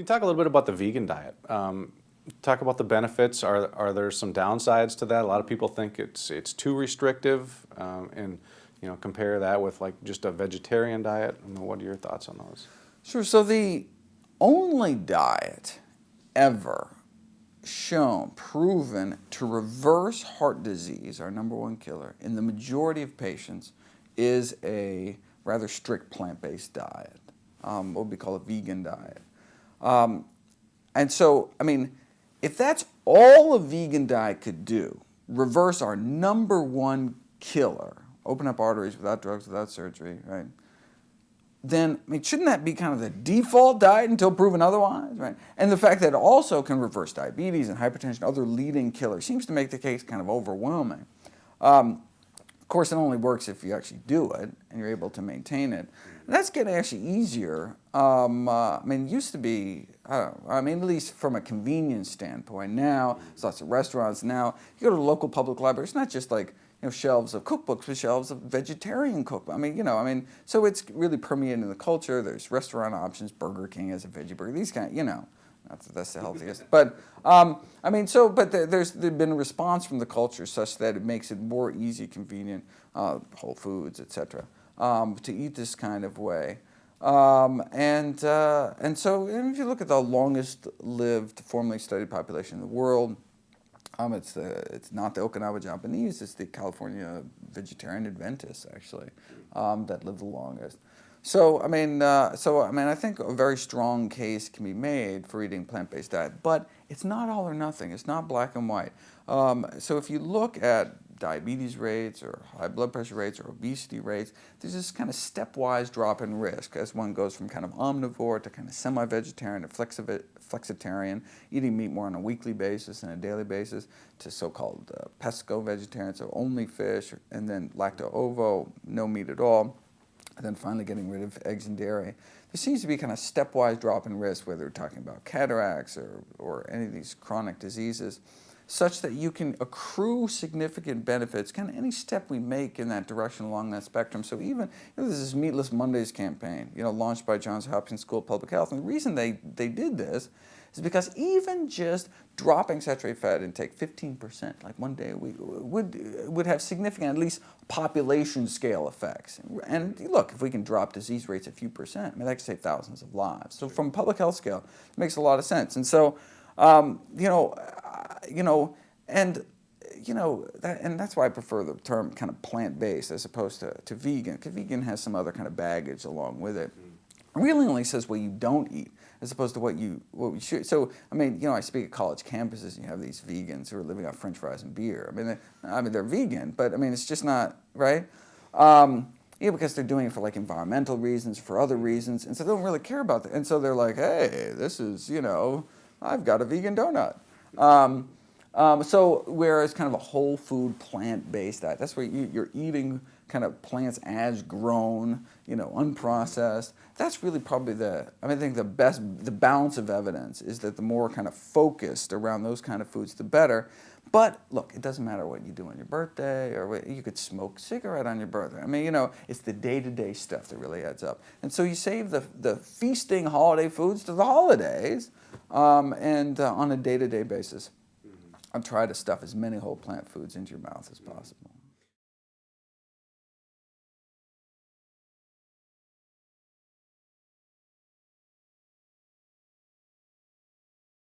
you talk a little bit about the vegan diet? Talk about the benefits. Are there some downsides to that? A lot of people think it's too restrictive, and compare that with like just a vegetarian diet. What are your thoughts on those? Sure. So the only diet ever proven to reverse heart disease, our #1 killer, in the majority of patients is a rather strict plant-based diet, what would be called a vegan diet. And so, I mean, if that's all a vegan diet could do, reverse our #1 killer, open up arteries without drugs, without surgery, right? Then, I mean, shouldn't that be kind of the default diet until proven otherwise, right? And the fact that it also can reverse diabetes and hypertension, other leading killers, seems to make the case kind of overwhelming. Of course, it only works if you actually do it and you're able to maintain it. And that's getting actually easier. I mean, it used to be, I mean, at least from a convenience standpoint. Now, there's lots of restaurants now. You go to the local public library, it's not just like, shelves of cookbooks, but shelves of vegetarian cookbooks. I mean, so it's really permeating the culture. There's restaurant options. Burger King has a veggie burger. These kind, that's the healthiest. But I mean, but there's been a response from the culture such that it makes it more easy, convenient, Whole Foods, etc., to eat this kind of way. And so, if you look at the longest-lived, formerly studied population in the world. It's not the Okinawa Japanese, it's the California vegetarian Adventists, actually, that live the longest. So, I mean, I think a very strong case can be made for eating plant-based diet, but it's not all or nothing. It's not black and white. So if you look at diabetes rates or high blood pressure rates or obesity rates, there's this kind of stepwise drop in risk as one goes from kind of omnivore to kind of semi-vegetarian to flexitarian, eating meat more on a weekly basis and a daily basis, to so-called pesco-vegetarian, so only fish, and then lacto-ovo, no meat at all, and then finally getting rid of eggs and dairy. There seems to be kind of stepwise drop in risk, whether we're talking about cataracts or any of these chronic diseases, such that you can accrue significant benefits, kind of any step we make in that direction along that spectrum. So even, there's this Meatless Mondays campaign, launched by Johns Hopkins School of Public Health. And the reason they did this is because even just dropping saturated fat intake 15%, like one day a week, would have significant, at least population scale effects. And look, if we can drop disease rates a few percent, I mean, that could save thousands of lives. So from a public health scale, it makes a lot of sense. And so, and that's why I prefer the term kind of plant-based as opposed to vegan, because vegan has some other kind of baggage along with it. It really only says what you don't eat as opposed to what we should. So, I mean, I speak at college campuses and you have these vegans who are living off French fries and beer. I mean, they're vegan, but I mean, it's just not, right? Because they're doing it for like environmental reasons, for other reasons, and so they don't really care about that. And so they're like, hey, this is, I've got a vegan donut. So whereas kind of a whole food plant-based diet, that's where you're eating kind of plants as grown, unprocessed. That's really probably I think the balance of evidence is that the more kind of focused around those kind of foods, the better. But look, it doesn't matter what you do on your birthday, or you could smoke a cigarette on your birthday. I mean, it's the day-to-day stuff that really adds up. And so you save the feasting holiday foods to the holidays, and on a day-to-day basis, I'll try to stuff as many whole plant foods into your mouth as possible.